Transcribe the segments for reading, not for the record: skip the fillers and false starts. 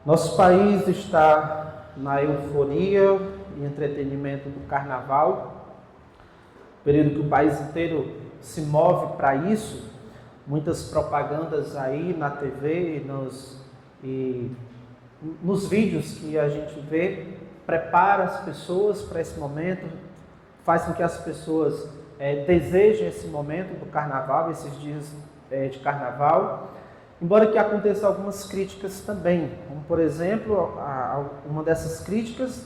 Nosso país está na euforia e entretenimento do carnaval, período que o país inteiro se move para isso, muitas propagandas aí na TV e nos vídeos que a gente vê, prepara as pessoas para esse momento, faz com que as pessoas desejem esse momento do carnaval, esses dias de carnaval, embora que aconteçam algumas críticas também, como por exemplo, uma dessas críticas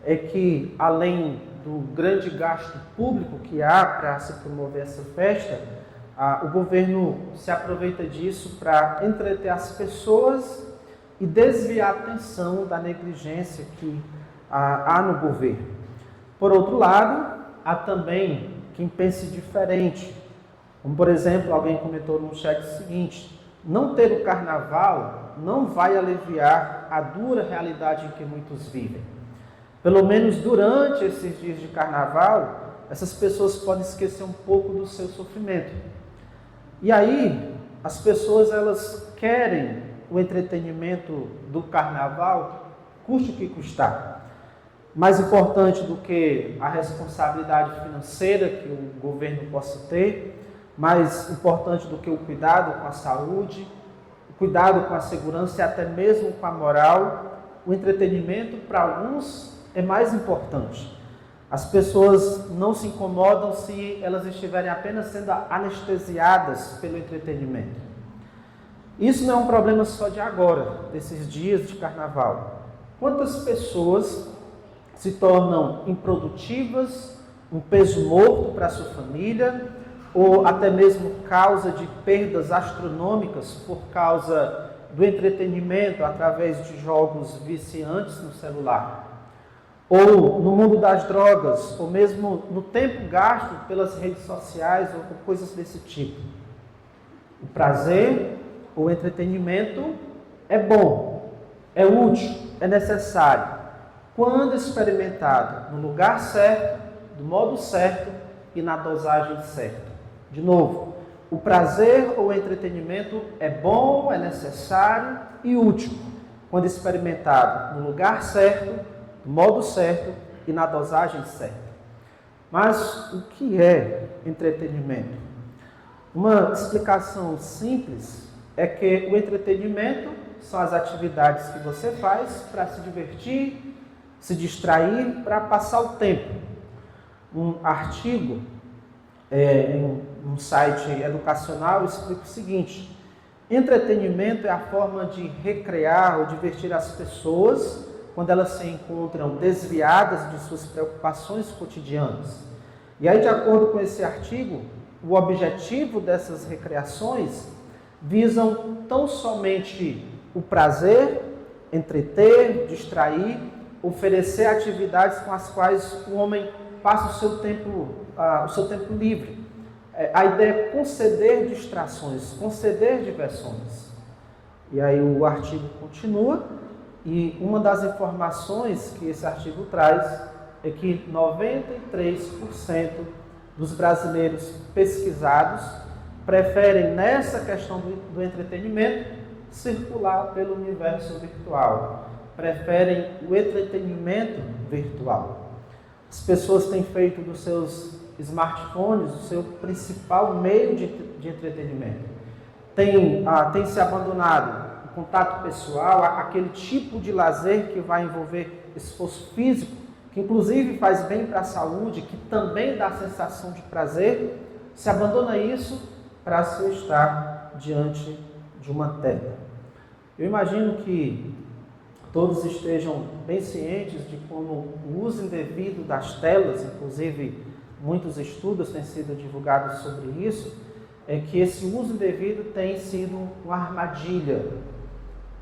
é que além do grande gasto público que há para se promover essa festa, o governo se aproveita disso para entreter as pessoas e desviar a atenção da negligência que há no governo. Por outro lado, há também quem pense diferente, como por exemplo, alguém comentou no chat o seguinte: não ter o carnaval não vai aliviar a dura realidade em que muitos vivem. Pelo menos durante esses dias de carnaval, essas pessoas podem esquecer um pouco do seu sofrimento. E aí, as pessoas elas querem o entretenimento do carnaval, custe o que custar. Mais importante do que a responsabilidade financeira que o governo possa ter, mais importante do que o cuidado com a saúde, o cuidado com a segurança e até mesmo com a moral, o entretenimento para alguns é mais importante. As pessoas não se incomodam se elas estiverem apenas sendo anestesiadas pelo entretenimento. Isso não é um problema só de agora, desses dias de carnaval. Quantas pessoas se tornam improdutivas, um peso morto para a sua família, ou até mesmo causa de perdas astronômicas por causa do entretenimento através de jogos viciantes no celular, ou no mundo das drogas, ou mesmo no tempo gasto pelas redes sociais ou por coisas desse tipo. O prazer, o entretenimento é bom, é útil, é necessário, quando experimentado no lugar certo, do modo certo e na dosagem certa. De novo, o prazer ou entretenimento é bom, é necessário e útil, quando experimentado no lugar certo, do modo certo e na dosagem certa. Mas o que é entretenimento? Uma explicação simples é que o entretenimento são as atividades que você faz para se divertir, se distrair, para passar o tempo. Um artigo em um site educacional explica o seguinte: entretenimento é a forma de recrear ou divertir as pessoas quando elas se encontram desviadas de suas preocupações cotidianas. E aí, de acordo com esse artigo, o objetivo dessas recreações visam tão somente o prazer, entreter, distrair, oferecer atividades com as quais o homem passa o seu tempo livre. A ideia é conceder distrações, conceder diversões. E aí o artigo continua, e uma das informações que esse artigo traz é que 93% dos brasileiros pesquisados preferem, nessa questão do entretenimento, circular pelo universo virtual. Preferem o entretenimento virtual. As pessoas têm feito dos seus smartphones o seu principal meio de entretenimento. Tem se abandonado o contato pessoal, aquele tipo de lazer que vai envolver esforço físico, que inclusive faz bem para a saúde, que também dá a sensação de prazer, se abandona isso para se estar diante de uma tela. Eu imagino que todos estejam bem cientes de como o uso indevido das telas, inclusive muitos estudos têm sido divulgados sobre isso, é que esse uso indevido tem sido uma armadilha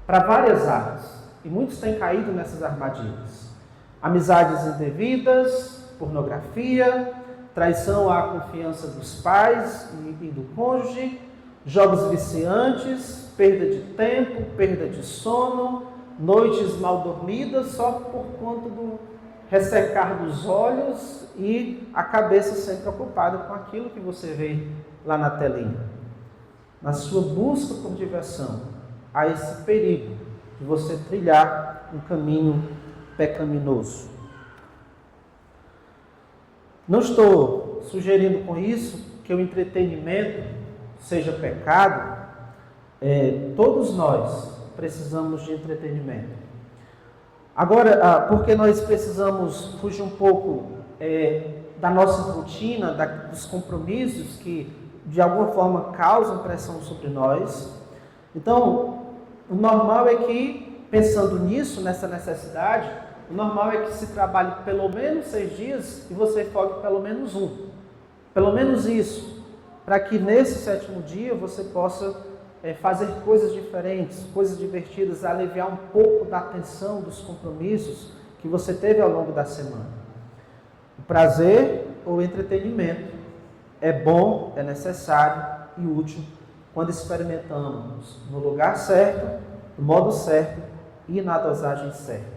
para várias áreas, e muitos têm caído nessas armadilhas. Amizades indevidas, pornografia, traição à confiança dos pais e do cônjuge, jogos viciantes, perda de tempo, perda de sono, noites mal dormidas só por conta do ressecar dos olhos e a cabeça sempre ocupada com aquilo que você vê lá na telinha. Na sua busca por diversão, há esse perigo de você trilhar um caminho pecaminoso. Não estou sugerindo com isso que o entretenimento seja pecado. Todos nós precisamos de entretenimento. Agora, porque nós precisamos fugir um pouco da nossa rotina, dos compromissos que de alguma forma causam pressão sobre nós. Então, o normal é que, pensando nisso, nessa necessidade, o normal é que se trabalhe pelo menos 6 dias e você foque pelo menos 1. Pelo menos isso, para que nesse 7º dia você possa fazer coisas diferentes, coisas divertidas, aliviar um pouco da tensão dos compromissos que você teve ao longo da semana. O prazer ou o entretenimento é bom, é necessário e útil quando experimentamos no lugar certo, no modo certo e na dosagem certa.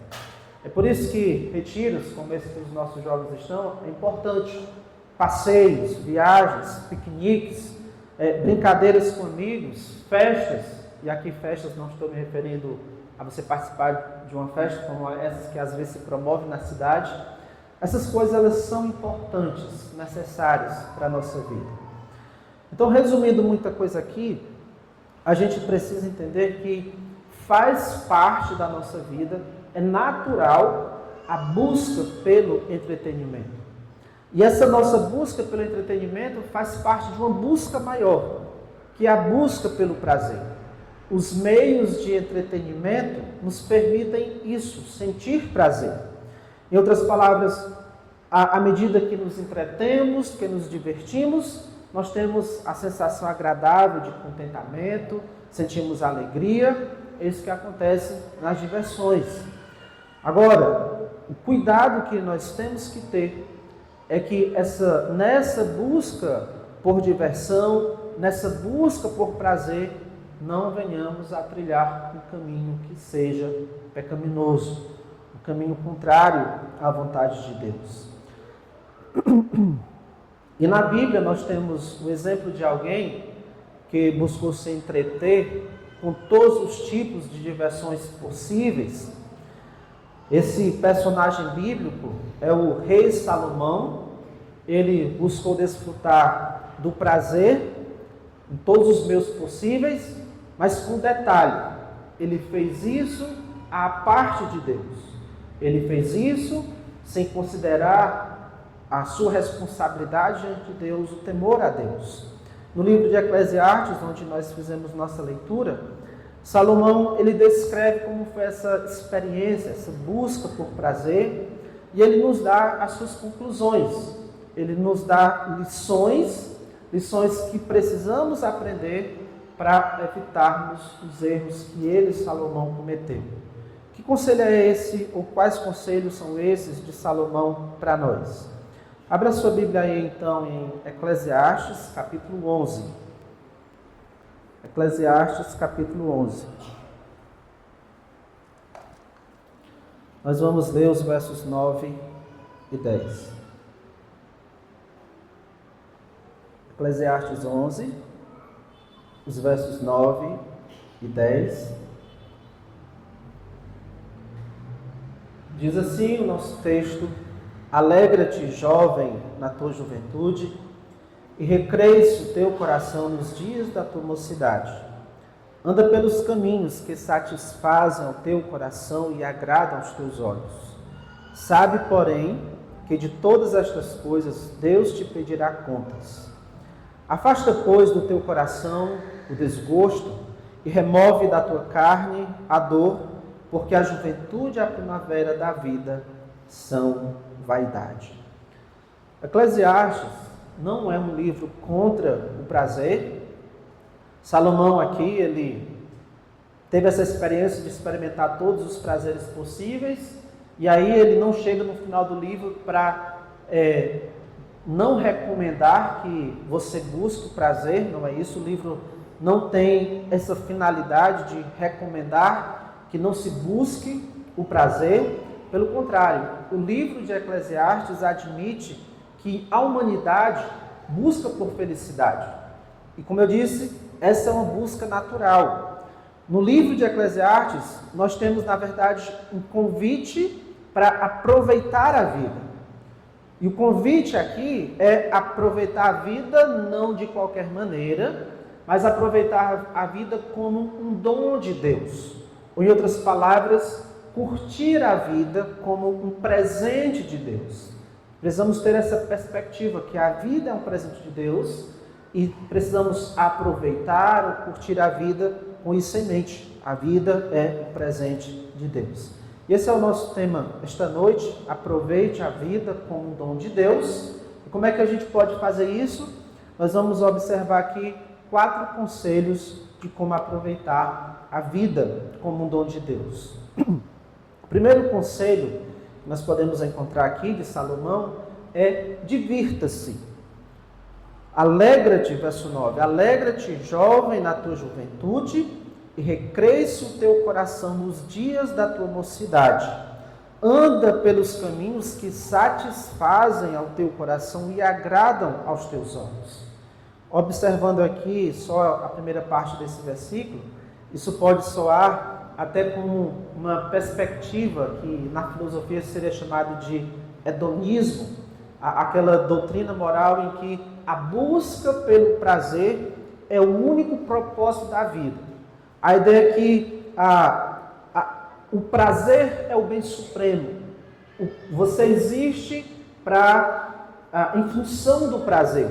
É por isso que retiros, como esse que os nossos jovens estão, é importante. Passeios, viagens, piqueniques, brincadeiras com amigos, festas, e aqui festas não estou me referindo a você participar de uma festa como essas que às vezes se promovem na cidade. Essas coisas elas são importantes, necessárias para a nossa vida. Então, resumindo muita coisa aqui, a gente precisa entender que faz parte da nossa vida, é natural a busca pelo entretenimento. E essa nossa busca pelo entretenimento faz parte de uma busca maior, que é a busca pelo prazer. Os meios de entretenimento nos permitem isso, sentir prazer. Em outras palavras, à medida que nos entretemos, que nos divertimos, nós temos a sensação agradável de contentamento, sentimos alegria, é isso que acontece nas diversões. Agora, o cuidado que nós temos que ter é que nessa busca por diversão, nessa busca por prazer, não venhamos a trilhar um caminho que seja pecaminoso, um caminho contrário à vontade de Deus. E na Bíblia nós temos o exemplo de alguém que buscou se entreter com todos os tipos de diversões possíveis. Esse personagem bíblico é o rei Salomão. Ele buscou desfrutar do prazer em todos os meios possíveis, mas com detalhe, ele fez isso à parte de Deus. Ele fez isso sem considerar a sua responsabilidade diante de Deus, o temor a Deus. No livro de Eclesiastes, onde nós fizemos nossa leitura, Salomão ele descreve como foi essa experiência, essa busca por prazer, e ele nos dá as suas conclusões. Ele nos dá lições que precisamos aprender para evitarmos os erros que ele, Salomão, cometeu. Que conselho é esse, ou quais conselhos são esses de Salomão para nós? Abra sua Bíblia aí, então, em Eclesiastes, capítulo 11. Eclesiastes, capítulo 11. Nós vamos ler os versos 9 e 10. Eclesiastes 11, os versos 9 e 10. Diz assim o nosso texto: Alegra-te, jovem, na tua juventude, e recreie-se o teu coração nos dias da tua mocidade. Anda pelos caminhos que satisfazem ao teu coração e agradam aos teus olhos. Sabe, porém, que de todas estas coisas Deus te pedirá contas. Afasta, pois, do teu coração o desgosto e remove da tua carne a dor, porque a juventude e a primavera da vida são vaidade. Eclesiastes não é um livro contra o prazer. Salomão aqui, ele teve essa experiência de experimentar todos os prazeres possíveis, e aí ele não chega no final do livro para não recomendar que você busque o prazer, não é isso. O livro não tem essa finalidade de recomendar que não se busque o prazer. Pelo contrário, o livro de Eclesiastes admite que a humanidade busca por felicidade. E como eu disse, essa é uma busca natural. No livro de Eclesiastes, nós temos, na verdade, um convite para aproveitar a vida. E o convite aqui é aproveitar a vida não de qualquer maneira, mas aproveitar a vida como um dom de Deus. Ou, em outras palavras, curtir a vida como um presente de Deus. Precisamos ter essa perspectiva que a vida é um presente de Deus e precisamos aproveitar ou curtir a vida com isso em mente. A vida é um presente de Deus. E esse é o nosso tema esta noite. Aproveite a vida como um dom de Deus. E como é que a gente pode fazer isso? Nós vamos observar aqui 4 conselhos de como aproveitar a vida como um dom de Deus. O primeiro conselho que nós podemos encontrar aqui de Salomão é: divirta-se. Alegra-te, verso 9, alegra-te, jovem, na tua juventude, e recreie-se o teu coração nos dias da tua mocidade. Anda pelos caminhos que satisfazem ao teu coração e agradam aos teus olhos. Observando aqui só a primeira parte desse versículo, isso pode soar até como uma perspectiva que na filosofia seria chamado de hedonismo, aquela doutrina moral em que a busca pelo prazer é o único propósito da vida. A ideia é que o prazer é o bem supremo. Você existe em função do prazer.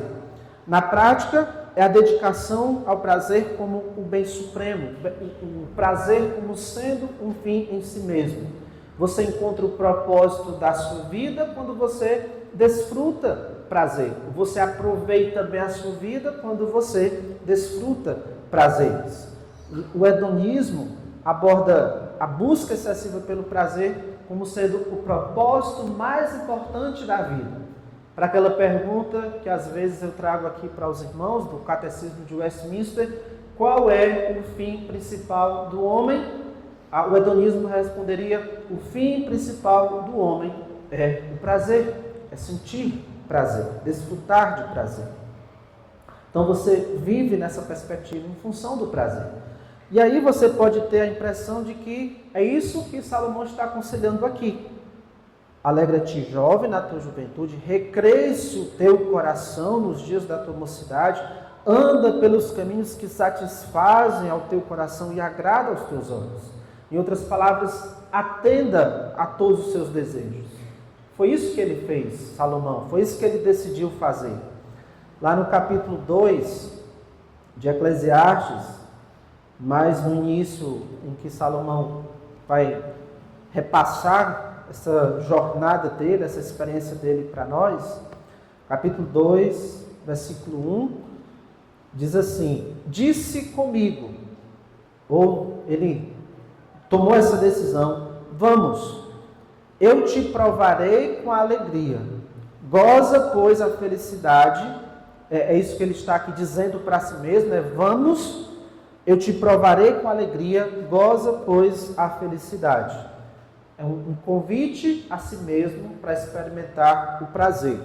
Na prática, é a dedicação ao prazer como o bem supremo, o prazer como sendo um fim em si mesmo. Você encontra o propósito da sua vida quando você desfruta prazer. Você aproveita bem a sua vida quando você desfruta prazeres. O hedonismo aborda a busca excessiva pelo prazer como sendo o propósito mais importante da vida. Para aquela pergunta que às vezes eu trago aqui para os irmãos do Catecismo de Westminster: qual é o fim principal do homem? O hedonismo responderia: o fim principal do homem é o prazer, é sentir prazer, desfrutar de prazer. Então você vive nessa perspectiva em função do prazer. E aí você pode ter a impressão de que é isso que Salomão está aconselhando aqui. Alegra-te, jovem, na tua juventude, recreie-se o teu coração nos dias da tua mocidade, anda pelos caminhos que satisfazem ao teu coração e agrada aos teus olhos. Em outras palavras, atenda a todos os seus desejos. Foi isso que ele fez, Salomão, foi isso que ele decidiu fazer. Lá no capítulo 2 de Eclesiastes, mas no início em que Salomão vai repassar essa jornada dele, essa experiência dele para nós, capítulo 2, versículo 1, diz assim: disse comigo, ou ele tomou essa decisão: vamos, eu te provarei com alegria, goza, pois, a felicidade. É isso que ele está aqui dizendo para si mesmo, né? Vamos, eu te provarei com alegria, goza, pois, a felicidade. É um convite a si mesmo para experimentar o prazer.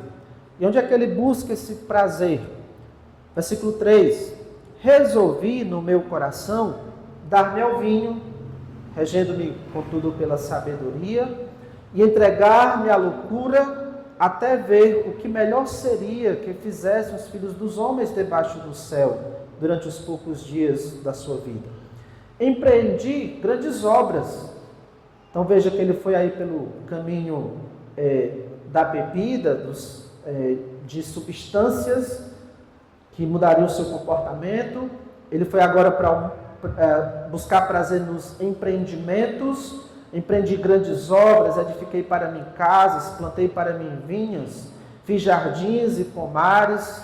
E onde é que ele busca esse prazer? Versículo 3: resolvi no meu coração dar-me ao vinho, regendo-me contudo pela sabedoria, e entregar-me à loucura, até ver o que melhor seria que fizessem os filhos dos homens debaixo do céu, durante os poucos dias da sua vida. Empreendi grandes obras. Então veja que ele foi aí pelo caminho da bebida, de substâncias que mudariam o seu comportamento. Ele foi agora para buscar prazer nos empreendimentos. Empreendi grandes obras, edifiquei para mim casas, plantei para mim vinhas, fiz jardins e pomares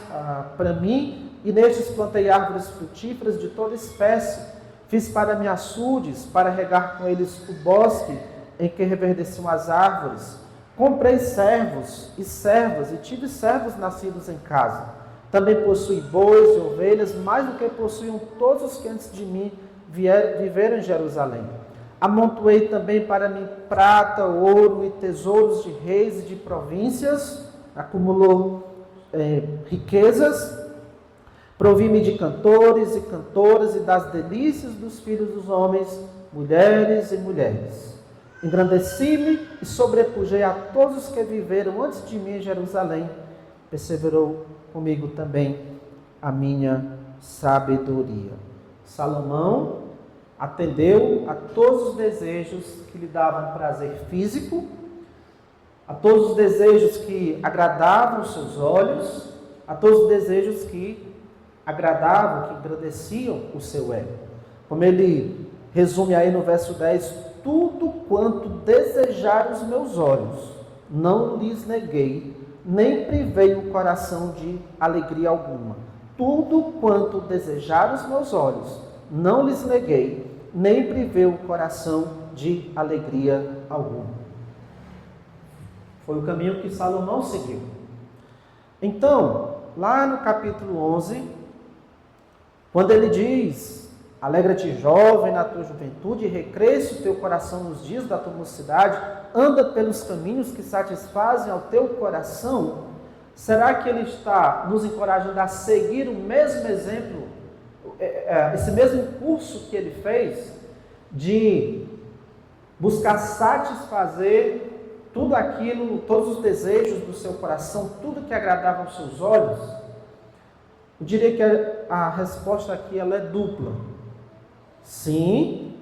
para mim, e nestes plantei árvores frutíferas de toda espécie. Fiz para mim açudes, para regar com eles o bosque em que reverdeciam as árvores. Comprei servos e servas, e tive servos nascidos em casa. Também possuí bois e ovelhas, mais do que possuíam todos os que antes de mim viveram em Jerusalém. Amontoei também para mim prata, ouro e tesouros de reis e de províncias. Acumulou riquezas. Provi-me de cantores e cantoras e das delícias dos filhos dos homens, mulheres e mulheres. Engrandeci-me e sobrepujei a todos os que viveram antes de mim em Jerusalém. Perseverou comigo também a minha sabedoria. Salomão atendeu a todos os desejos que lhe davam prazer físico, a todos os desejos que agradavam os seus olhos, a todos os desejos que agradavam, que engrandeciam o seu ego. Como ele resume aí no verso 10, tudo quanto desejaram os meus olhos, não lhes neguei, nem privei o coração de alegria alguma. Tudo quanto desejaram os meus olhos, não lhes neguei, nem privei o coração de alegria alguma. Foi o caminho que Salomão seguiu. Então, lá no capítulo 11, quando ele diz: alegra-te, jovem, na tua juventude, e recresce o teu coração nos dias da tua mocidade, anda pelos caminhos que satisfazem ao teu coração. Será que ele está nos encorajando a seguir o mesmo exemplo, esse mesmo curso que ele fez, de buscar satisfazer tudo aquilo, todos os desejos do seu coração, tudo que agradava aos seus olhos? Eu diria que a resposta aqui ela é dupla. Sim,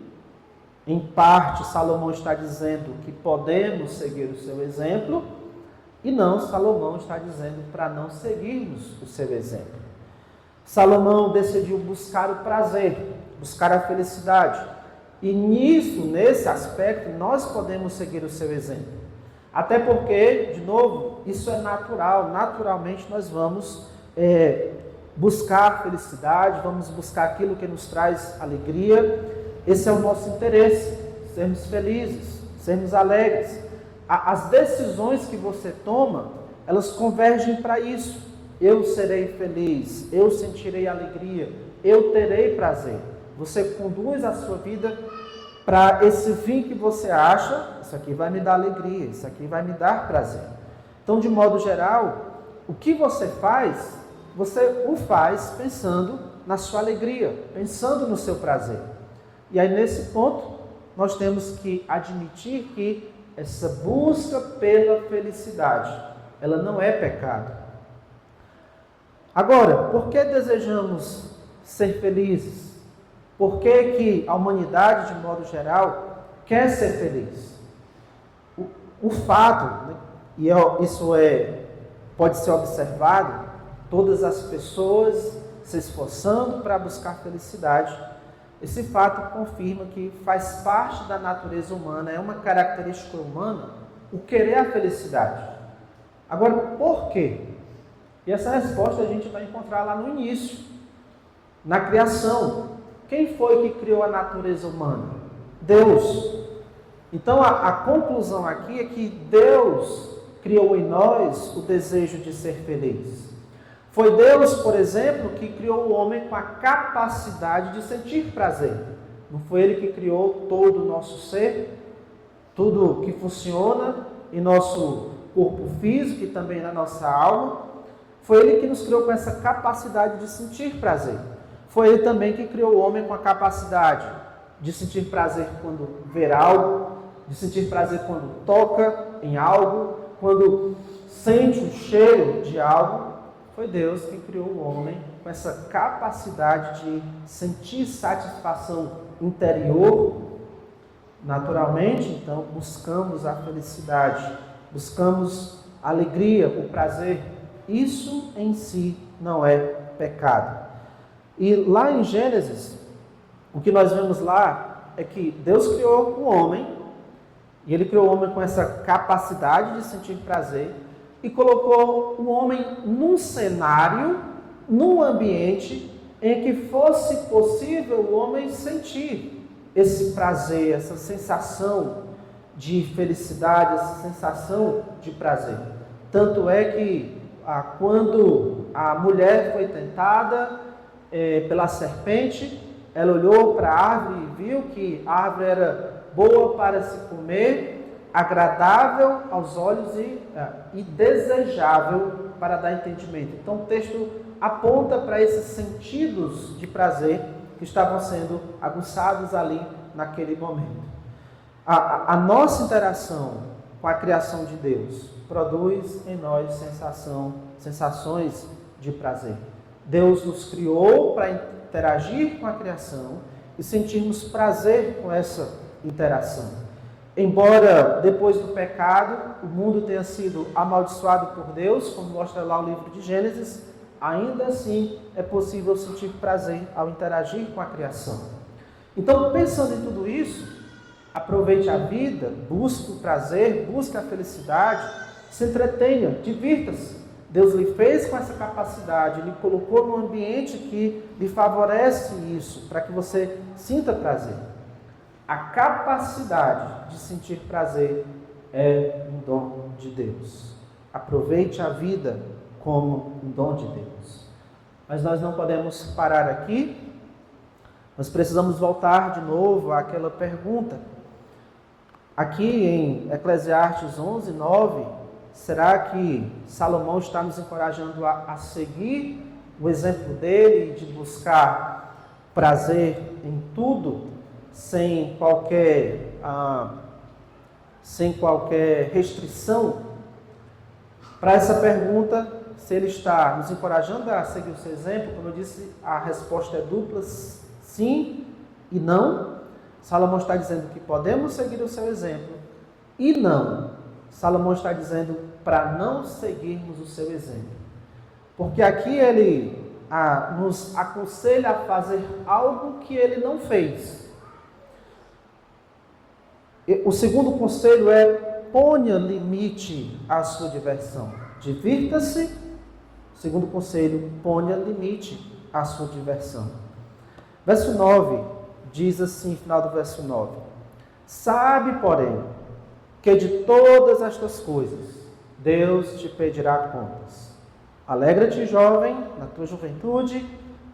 em parte Salomão está dizendo que podemos seguir o seu exemplo, e não, Salomão está dizendo para não seguirmos o seu exemplo. Salomão decidiu buscar o prazer, buscar a felicidade, e nesse aspecto, nós podemos seguir o seu exemplo. Até porque, de novo, isso é natural, naturalmente nós vamos buscar a felicidade, vamos buscar aquilo que nos traz alegria. Esse é o nosso interesse, sermos felizes, sermos alegres. As decisões que você toma, elas convergem para isso. Eu serei feliz, eu sentirei alegria, eu terei prazer. Você conduz a sua vida para esse fim que você acha: isso aqui vai me dar alegria, isso aqui vai me dar prazer. Então, de modo geral, o que você faz, você o faz pensando na sua alegria, pensando no seu prazer. E aí, nesse ponto, nós temos que admitir que essa busca pela felicidade, ela não é pecado. Agora, por que desejamos ser felizes? Por que a humanidade, de modo geral, quer ser feliz? O fato, né, e isso pode ser observado, todas as pessoas se esforçando para buscar felicidade, esse fato confirma que faz parte da natureza humana, é uma característica humana, o querer a felicidade. Agora, por quê? E essa resposta a gente vai encontrar lá no início, na criação. Quem foi que criou a natureza humana? Deus. Então, a conclusão aqui é que Deus criou em nós o desejo de ser feliz. Foi Deus, por exemplo, que criou o homem com a capacidade de sentir prazer. Não foi Ele que criou todo o nosso ser, tudo que funciona em nosso corpo físico e também na nossa alma. Foi Ele que nos criou com essa capacidade de sentir prazer. Foi Ele também que criou o homem com a capacidade de sentir prazer quando vê algo, de sentir prazer quando toca em algo, quando sente o cheiro de algo. Foi Deus que criou o homem com essa capacidade de sentir satisfação interior. Naturalmente, então, buscamos a felicidade, buscamos a alegria, o prazer. Isso em si não é pecado. E lá em Gênesis, o que nós vemos lá é que Deus criou o homem, e Ele criou o homem com essa capacidade de sentir prazer, e colocou o homem num cenário, num ambiente em que fosse possível o homem sentir esse prazer, essa sensação de felicidade, essa sensação de prazer. Tanto é que quando a mulher foi tentada pela serpente, ela olhou para a árvore e viu que a árvore era boa para se comer, agradável aos olhos e desejável para dar entendimento. Então o texto aponta para esses sentidos de prazer que estavam sendo aguçados ali naquele momento. A nossa interação com a criação de Deus produz em nós sensações de prazer. Deus nos criou para interagir com a criação e sentirmos prazer com essa interação. Embora depois do pecado o mundo tenha sido amaldiçoado por Deus, como mostra lá o livro de Gênesis, ainda assim é possível sentir prazer ao interagir com a criação. Então, pensando em tudo isso, aproveite a vida, busque o prazer, busque a felicidade, se entretenha, divirta-se. Deus lhe fez com essa capacidade, lhe colocou num ambiente que lhe favorece isso, para que você sinta prazer. A capacidade de sentir prazer é um dom de Deus. Aproveite a vida como um dom de Deus. Mas nós não podemos parar aqui. Nós precisamos voltar de novo àquela pergunta. Aqui em Eclesiastes 11, 9, será que Salomão está nos encorajando a seguir o exemplo dele de buscar prazer em tudo, sem qualquer restrição? Para essa pergunta, se ele está nos encorajando a seguir o seu exemplo, como eu disse, a resposta é dupla, sim e não. Salomão está dizendo que podemos seguir o seu exemplo e não. Salomão está dizendo para não seguirmos o seu exemplo. Porque aqui ele nos aconselha a fazer algo que ele não fez. O segundo conselho é: ponha limite à sua diversão. Divirta-se. Segundo conselho: ponha limite à sua diversão. Verso 9 diz assim, final do verso 9: sabe, porém, que de todas estas coisas Deus te pedirá contas. Alegra-te, jovem, na tua juventude,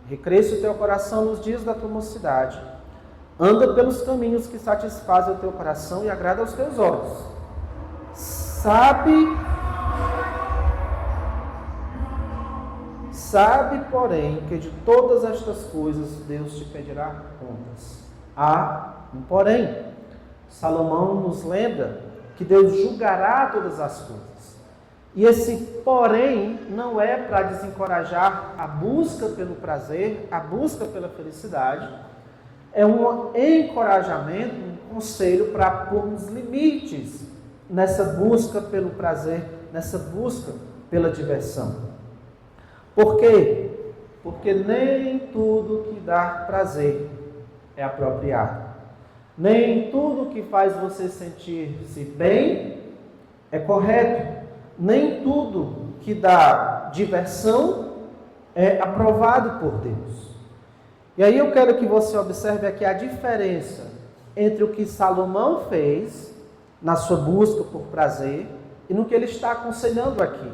recresce o teu coração nos dias da tua mocidade. Anda pelos caminhos que satisfazem o teu coração e agrada aos teus olhos. Sabe, porém, que de todas estas coisas Deus te pedirá contas. Há um porém. Salomão nos lembra que Deus julgará todas as coisas. E esse porém não é para desencorajar a busca pelo prazer, a busca pela felicidade. É um encorajamento, um conselho para pormos limites nessa busca pelo prazer, nessa busca pela diversão. Por quê? Porque nem tudo que dá prazer é apropriado. Nem tudo que faz você sentir-se bem é correto. Nem tudo que dá diversão é aprovado por Deus. E aí eu quero que você observe aqui a diferença entre o que Salomão fez na sua busca por prazer e no que ele está aconselhando aqui.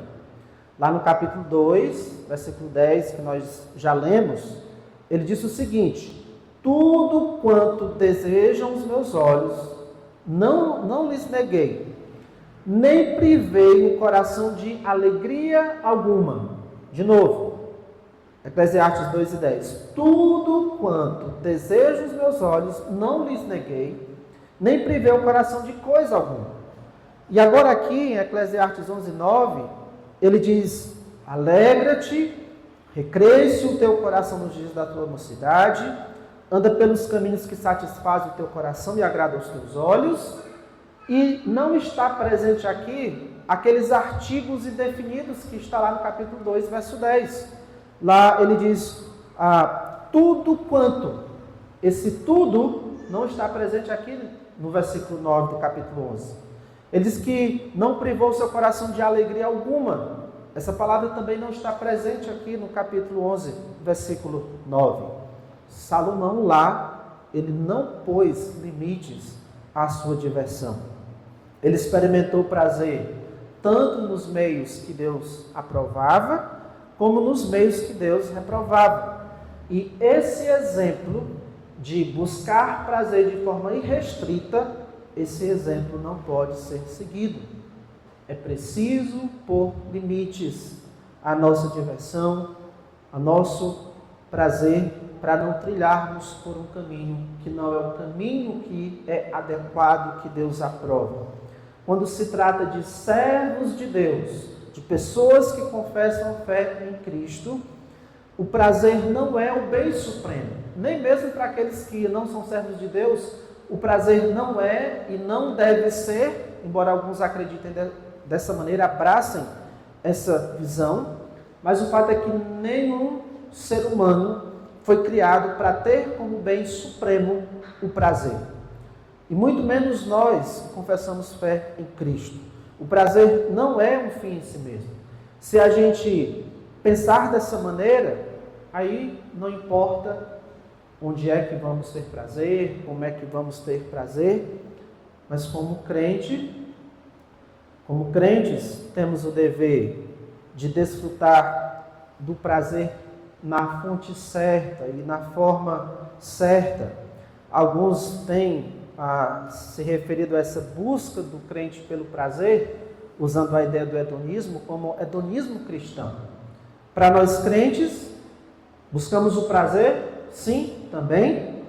Lá no capítulo 2, versículo 10, que nós já lemos, ele disse o seguinte: tudo quanto desejam os meus olhos, não lhes neguei, nem privei o coração de alegria alguma. De novo, Eclesiastes 2:10. Tudo quanto desejam os meus olhos, não lhes neguei, nem privei o coração de coisa alguma. E agora aqui, em Eclesiastes 11:9, ele diz: alegra-te, recresce o teu coração nos dias da tua mocidade, anda pelos caminhos que satisfazem o teu coração e agrada aos teus olhos. E não está presente aqui aqueles artigos indefinidos que está lá no capítulo 2, verso 10. Lá ele diz, tudo quanto. Esse tudo não está presente aqui no versículo 9 do capítulo 11. Ele diz que não privou seu coração de alegria alguma. Essa palavra também não está presente aqui no capítulo 11, versículo 9. Salomão lá, ele não pôs limites à sua diversão. Ele experimentou prazer tanto nos meios que Deus aprovava, como nos meios que Deus reprovava. E esse exemplo de buscar prazer de forma irrestrita, esse exemplo não pode ser seguido. É preciso pôr limites à nossa diversão, a nosso prazer, para não trilharmos por um caminho que não é o caminho que é adequado, que Deus aprova. Quando se trata de servos de Deus, de pessoas que confessam fé em Cristo, o prazer não é o bem supremo. Nem mesmo para aqueles que não são servos de Deus, o prazer não é e não deve ser, embora alguns acreditem dessa maneira, abracem essa visão, mas o fato é que nenhum ser humano foi criado para ter como bem supremo o prazer. E muito menos nós que confessamos fé em Cristo. O prazer não é um fim em si mesmo. Se a gente pensar dessa maneira, aí não importa onde é que vamos ter prazer, como é que vamos ter prazer, mas como crentes, temos o dever de desfrutar do prazer na fonte certa e na forma certa. Alguns têm se referido a essa busca do crente pelo prazer, usando a ideia do hedonismo como hedonismo cristão. Para nós crentes, buscamos o prazer? Sim, também.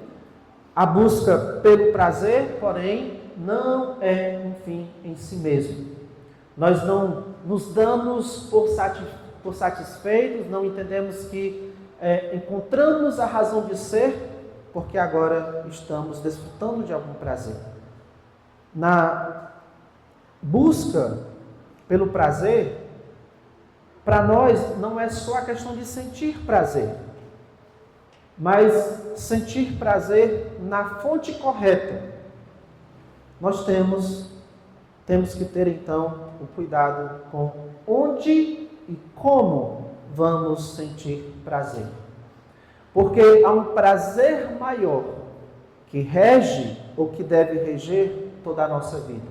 A busca pelo prazer, porém, não é um fim em si mesmo. Nós não nos damos por satisfeitos, não entendemos que encontramos a razão de ser, porque agora estamos desfrutando de algum prazer. Na busca pelo prazer, para nós não é só a questão de sentir prazer, mas sentir prazer na fonte correta. Nós temos que ter então o cuidado com onde e como vamos sentir prazer. Porque há um prazer maior que rege ou que deve reger toda a nossa vida.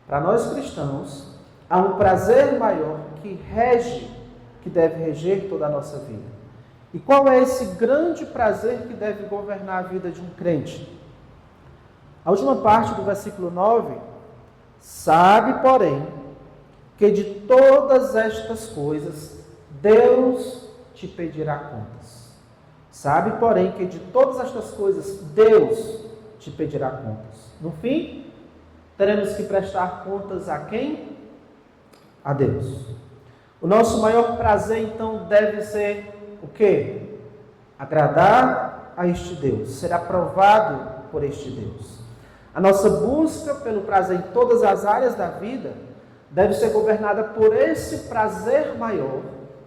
Para nós cristãos, há um prazer maior que rege, que deve reger toda a nossa vida. E qual é esse grande prazer que deve governar a vida de um crente? A última parte do versículo 9, sabe, porém, que de todas estas coisas Deus te pedirá contas. Sabe, porém, que de todas estas coisas Deus te pedirá contas. No fim, teremos que prestar contas a quem? A Deus. O nosso maior prazer, então, deve ser o quê? Agradar a este Deus, ser aprovado por este Deus. A nossa busca pelo prazer em todas as áreas da vida deve ser governada por esse prazer maior,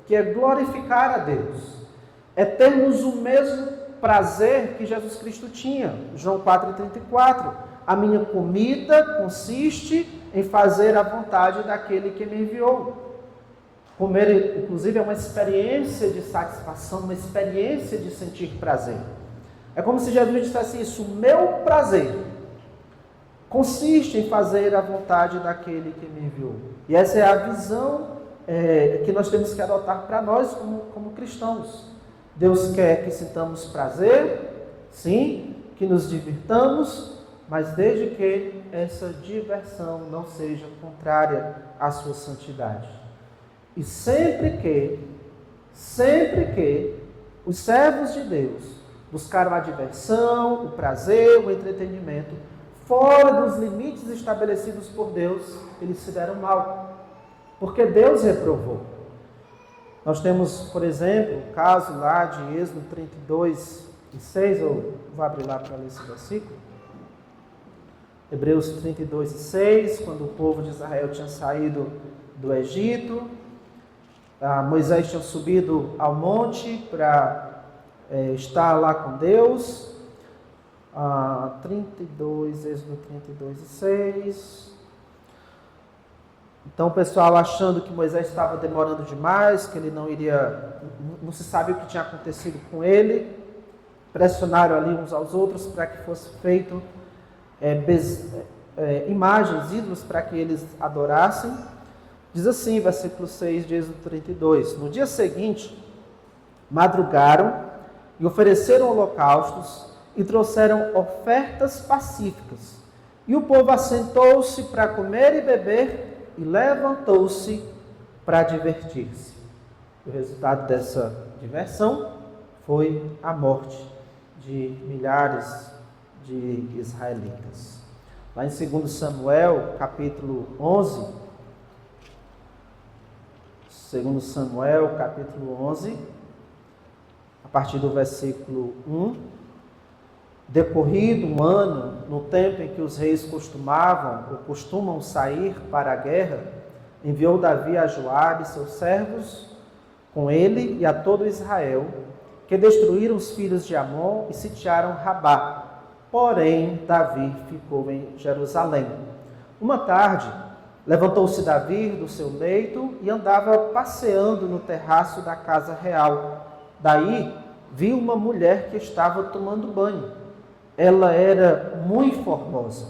que é glorificar a Deus. É termos o mesmo prazer que Jesus Cristo tinha. João 4,34. A minha comida consiste em fazer a vontade daquele que me enviou. Comer, inclusive, é uma experiência de satisfação, uma experiência de sentir prazer. É como se Jesus dissesse isso: o meu prazer consiste em fazer a vontade daquele que me enviou. E essa é a visão que nós temos que adotar para nós como cristãos. Deus quer que sintamos prazer, sim, que nos divirtamos, mas desde que essa diversão não seja contrária à sua santidade. E sempre que os servos de Deus buscaram a diversão, o prazer, o entretenimento, fora dos limites estabelecidos por Deus, eles se deram mal, porque Deus reprovou. Nós temos, por exemplo, o caso lá de Êxodo 32:6, eu vou abrir lá para ler esse versículo. Hebreus 32:6, quando o povo de Israel tinha saído do Egito, Moisés tinha subido ao monte para estar lá com Deus. Êxodo 32:6. Então o pessoal achando que Moisés estava demorando demais, que ele não se sabe o que tinha acontecido com ele, pressionaram ali uns aos outros para que fosse feito imagens, ídolos, para que eles adorassem. Diz assim, versículo 6 de Êxodo 32. No dia seguinte, madrugaram e ofereceram holocaustos e trouxeram ofertas pacíficas. E o povo assentou-se para comer e beber e levantou-se para divertir-se. O resultado diversão foi a morte de milhares de israelitas. Lá em 2 Samuel, capítulo 11, 2 Samuel, capítulo 11, a partir do versículo 1, decorrido um ano, no tempo em que os reis costumam sair para a guerra, enviou Davi a Joabe e seus servos com ele e a todo Israel, que destruíram os filhos de Amon e sitiaram Rabá. Porém, Davi ficou em Jerusalém. Uma tarde, levantou-se Davi do seu leito e andava passeando no terraço da casa real. Daí, viu uma mulher que estava tomando banho. Ela era muito formosa.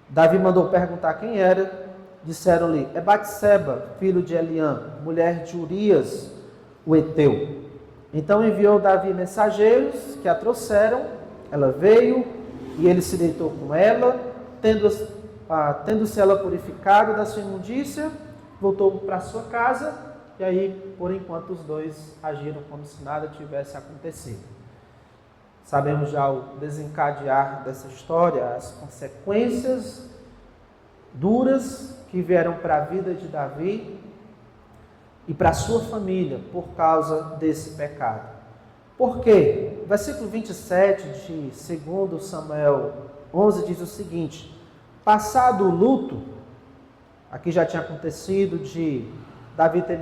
Davi mandou perguntar quem era. Disseram-lhe: é Batseba, filho de Eliã, mulher de Urias, o heteu. Então enviou Davi mensageiros que a trouxeram. Ela veio e ele se deitou com ela, tendo-se ela purificado da sua imundícia, voltou para sua casa, e aí, por enquanto, os dois agiram como se nada tivesse acontecido. Sabemos já o desencadear dessa história, as consequências duras que vieram para a vida de Davi e para a sua família por causa desse pecado. Por quê? O versículo 27 de 2 Samuel 11 diz o seguinte: passado o luto, aqui já tinha acontecido de Davi ter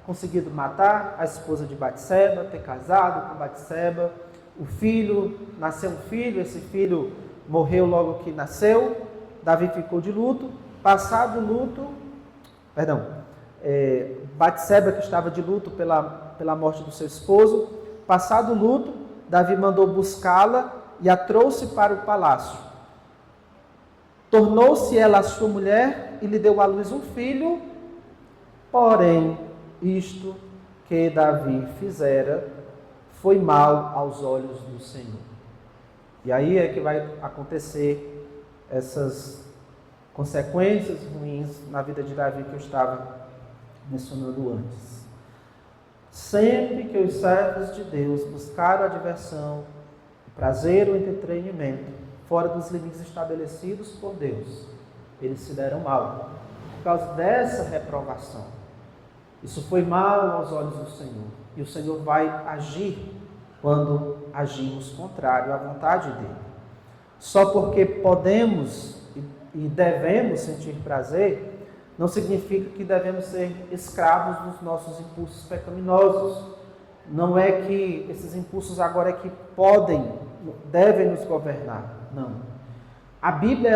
conseguido matar a esposa de Batseba, ter casado com Batseba, o filho, nasceu um filho, esse filho morreu logo que nasceu, Davi ficou de luto. Passado o luto, Batseba, que estava de luto pela morte do seu esposo, passado o luto, Davi mandou buscá-la e a trouxe para o palácio. Tornou-se ela a sua mulher e lhe deu à luz um filho, porém, isto que Davi fizera foi mal aos olhos do Senhor. E aí é que vai acontecer essas consequências ruins na vida de Davi que eu estava mencionando antes. Sempre que os servos de Deus buscaram a diversão, o prazer, o entretenimento, fora dos limites estabelecidos por Deus, eles se deram mal, por causa dessa reprovação. Isso foi mal aos olhos do Senhor, e o Senhor vai agir quando agimos contrário à vontade dEle. Só porque podemos e devemos sentir prazer, não significa que devemos ser escravos dos nossos impulsos pecaminosos. Não é que esses impulsos agora é que devem nos governar. Não. A Bíblia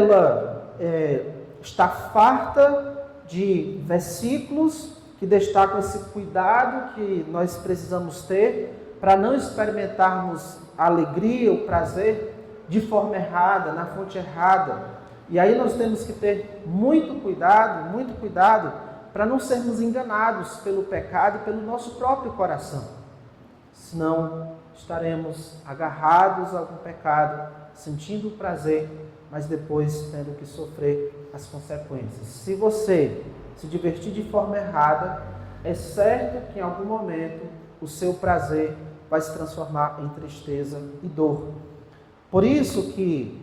está farta de versículos que destacam esse cuidado que nós precisamos ter para não experimentarmos a alegria, o prazer de forma errada, na fonte errada. E aí nós temos que ter muito cuidado para não sermos enganados pelo pecado e pelo nosso próprio coração. Senão estaremos agarrados a algum pecado, sentindo o prazer, mas depois tendo que sofrer as consequências. Se você se divertir de forma errada, é certo que em algum momento o seu prazer vai se transformar em tristeza e dor. Por isso que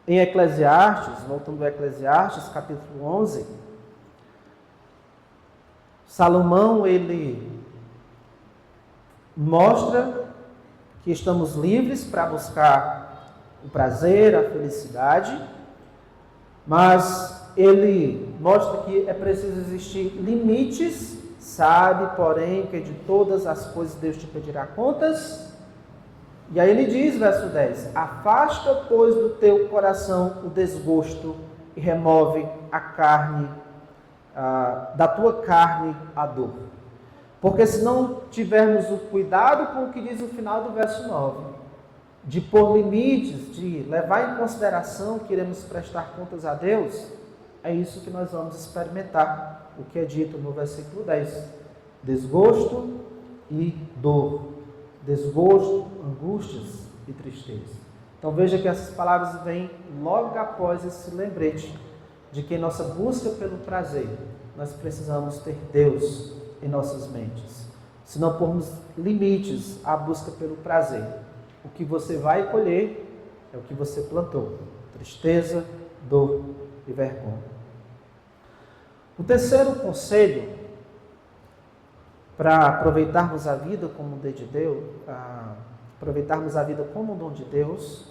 em Eclesiastes, voltando a Eclesiastes, capítulo 11, Salomão, ele mostra que estamos livres para buscar o prazer, a felicidade, mas ele mostra que é preciso existir limites, sabe, porém, que de todas as coisas Deus te pedirá contas. E aí ele diz, verso 10, afasta, pois, do teu coração o desgosto e remove a carne, da tua carne a dor. Porque se não tivermos o cuidado com o que diz o final do verso 9, de pôr limites, de levar em consideração que iremos prestar contas a Deus, é isso que nós vamos experimentar, o que é dito no versículo 10, desgosto e dor. Desgosto, angústias e tristeza. Então veja que essas palavras vêm logo após esse lembrete de que em nossa busca pelo prazer, nós precisamos ter Deus em nossas mentes. se não pormos limites à busca pelo prazer. O que você vai colher é o que você plantou: tristeza, dor e vergonha. O terceiro conselho para aproveitarmos a vida como um dom de Deus, aproveitarmos a vida como um dom de Deus,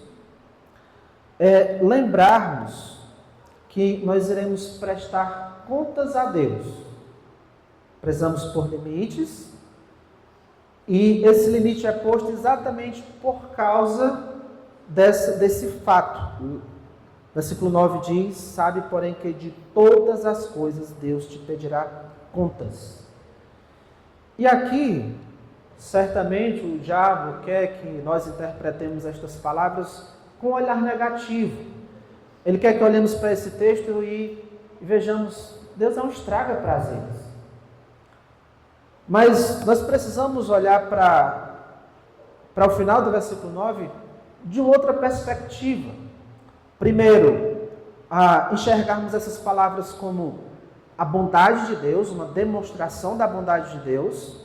é lembrarmos que nós iremos prestar contas a Deus. Precisamos pôr limites, e esse limite é posto exatamente por causa desse fato. Versículo 9 diz: sabe, porém, que de todas as coisas Deus te pedirá contas. E aqui, certamente, o diabo quer que nós interpretemos estas palavras com um olhar negativo. Ele quer que olhemos para esse texto e vejamos: Deus não estraga prazeres. Mas nós precisamos olhar para o final do versículo 9 de outra perspectiva. Primeiro, enxergarmos essas palavras como a bondade de Deus, uma demonstração da bondade de Deus,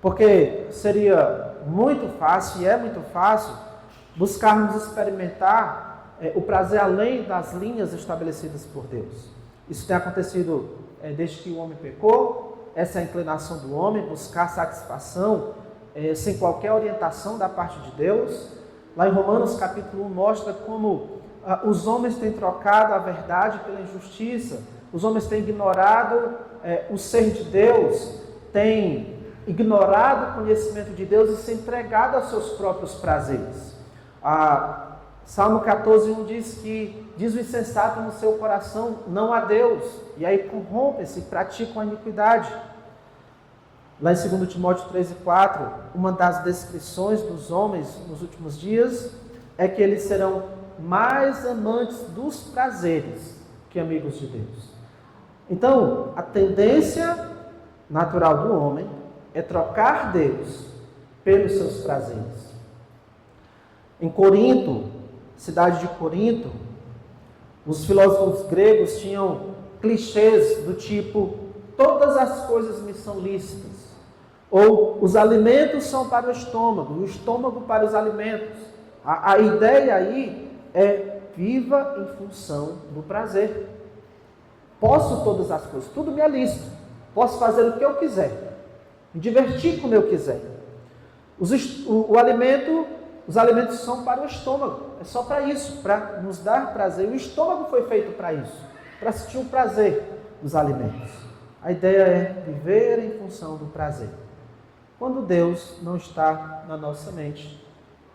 porque seria muito fácil, e é muito fácil, buscarmos experimentar o prazer além das linhas estabelecidas por Deus. Isso tem acontecido desde que o homem pecou. Essa é a inclinação do homem, buscar satisfação sem qualquer orientação da parte de Deus. Lá em Romanos capítulo 1 mostra como os homens têm trocado a verdade pela injustiça, os homens têm ignorado o ser de Deus, têm ignorado o conhecimento de Deus e se entregado aos seus próprios prazeres. Salmo 14:1 diz o insensato no seu coração: não há Deus, e aí corrompem-se e praticam a iniquidade. Lá em 2 Timóteo 3:4, uma das descrições dos homens nos últimos dias é que eles serão mais amantes dos prazeres que amigos de Deus. Então, a tendência natural do homem é trocar Deus pelos seus prazeres. Em Corinto, cidade de Corinto, os filósofos gregos tinham clichês do tipo: todas as coisas me são lícitas, ou os alimentos são para o estômago para os alimentos. A ideia aí é: viva em função do prazer. Posso todas as coisas, tudo me é lícito, posso fazer o que eu quiser, me divertir como eu quiser. Os alimentos são para o estômago, é só para isso, para nos dar prazer. O estômago foi feito para isso, para sentir o prazer dos alimentos. A ideia é viver em função do prazer, quando Deus não está na nossa mente.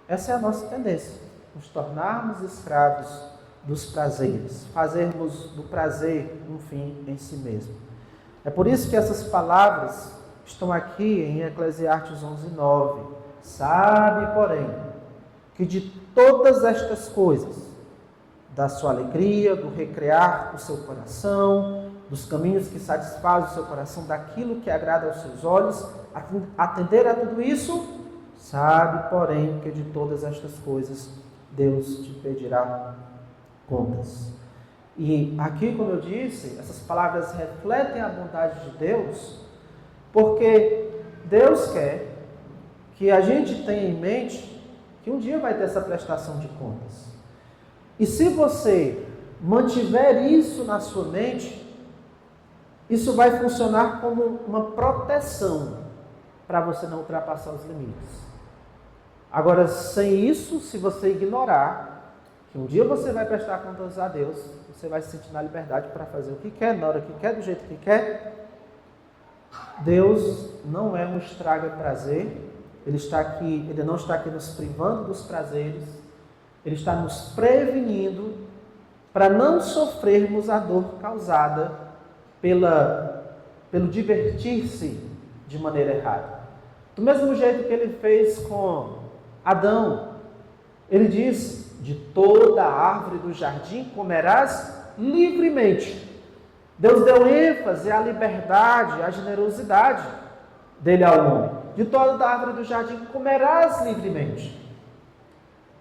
Essa é a nossa tendência, nos tornarmos escravos dos prazeres, fazermos do prazer um fim em si mesmo. É por isso que essas palavras estão aqui em Eclesiastes 11:9. Sabe, porém, que de todas estas coisas, da sua alegria, do recrear o seu coração, dos caminhos que satisfazem o seu coração, daquilo que agrada aos seus olhos, atender a tudo isso, sabe, porém, que de todas estas coisas Deus te pedirá contas. E aqui, como eu disse, essas palavras refletem a bondade de Deus, porque Deus quer que a gente tenha em mente que um dia vai ter essa prestação de contas. E se você mantiver isso na sua mente, isso vai funcionar como uma proteção para você não ultrapassar os limites. Agora, sem isso, se você ignorar que um dia você vai prestar contas a Deus, você vai se sentir na liberdade para fazer o que quer, na hora que quer, do jeito que quer. Deus não é um estraga-prazer. Ele não está aqui nos privando dos prazeres, Ele está nos prevenindo para não sofrermos a dor causada pelo divertir-se de maneira errada. Do mesmo jeito que Ele fez com Adão, Ele diz: de toda a árvore do jardim comerás livremente. Deus deu ênfase à liberdade, à generosidade dele ao homem. De toda a árvore do jardim comerás livremente.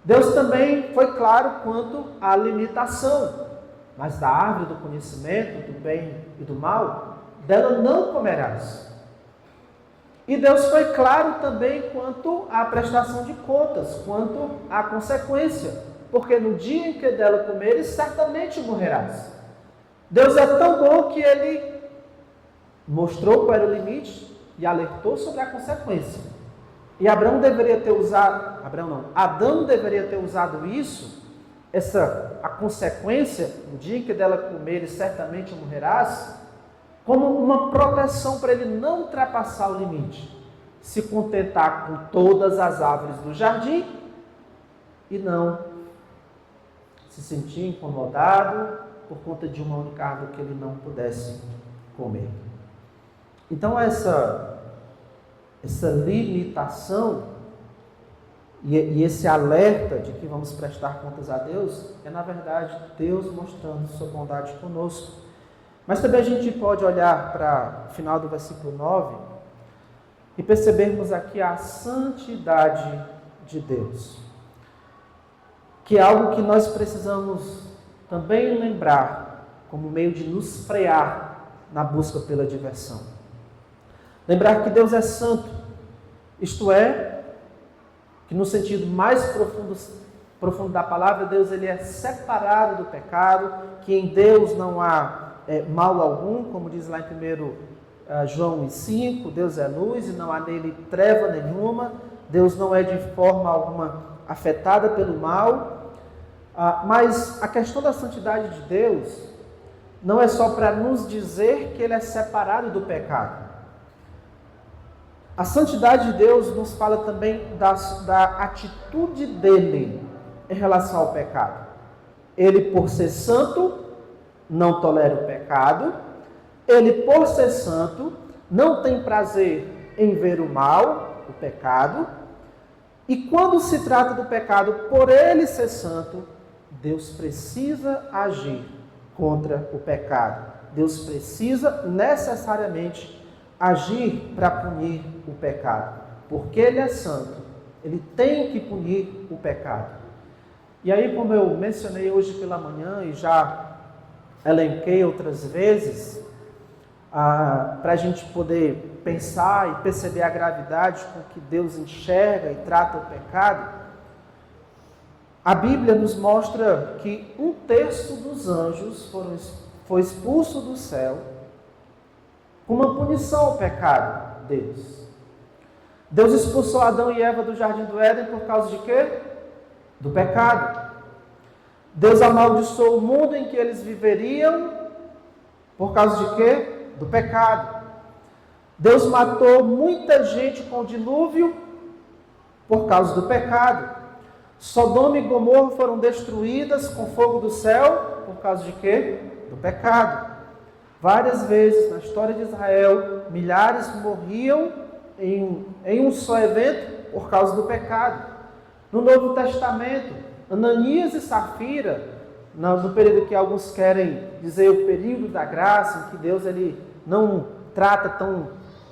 Deus também foi claro quanto à limitação, mas da árvore do conhecimento, do bem e do mal, dela não comerás. E Deus foi claro também quanto à prestação de contas, quanto à consequência, porque no dia em que dela comeres, certamente morrerás. Deus é tão bom que Ele mostrou qual era o limite e alertou sobre a consequência. E Adão deveria ter usado isso, a consequência, no dia em que dela comeres, certamente morrerás, como uma proteção para ele não ultrapassar o limite, se contentar com todas as árvores do jardim e não se sentir incomodado por conta de uma única árvore que ele não pudesse comer. Então essa limitação e esse alerta de que vamos prestar contas a Deus é, na verdade, Deus mostrando sua bondade conosco. Mas também a gente pode olhar para o final do versículo 9 e percebermos aqui a santidade de Deus, que é algo que nós precisamos também lembrar como meio de nos frear na busca pela diversão. Lembrar que Deus é santo, isto é, que no sentido mais profundo da palavra, Deus ele é separado do pecado, que em Deus não há mal algum, como diz lá em 1 João 5, Deus é luz e não há nele treva nenhuma, Deus não é de forma alguma afetada pelo mal, mas a questão da santidade de Deus não é só para nos dizer que ele é separado do pecado. A santidade de Deus nos fala também da atitude dele em relação ao pecado. Ele, por ser santo, não tolera o pecado. Ele, por ser santo, não tem prazer em ver o mal, o pecado. E quando se trata do pecado, por ele ser santo, Deus precisa agir contra o pecado. Deus precisa necessariamente agir para punir o pecado. Porque ele é santo, ele tem que punir o pecado. E aí, como eu mencionei hoje pela manhã e já elenquei outras vezes, para a gente poder pensar e perceber a gravidade com que Deus enxerga e trata o pecado, a Bíblia nos mostra que 1/3 dos anjos foi expulso do céu como uma punição ao pecado deles. Deus expulsou Adão e Eva do jardim do Éden por causa de quê? Do pecado. Deus amaldiçoou o mundo em que eles viveriam por causa de quê? Do pecado. Deus matou muita gente com o dilúvio por causa do pecado. Sodoma e Gomorra foram destruídas com fogo do céu por causa de quê? Do pecado. Várias vezes na história de Israel, milhares morriam em um só evento por causa do pecado. No Novo Testamento, Ananias e Safira, no período que alguns querem dizer o período da graça, em que Deus ele não trata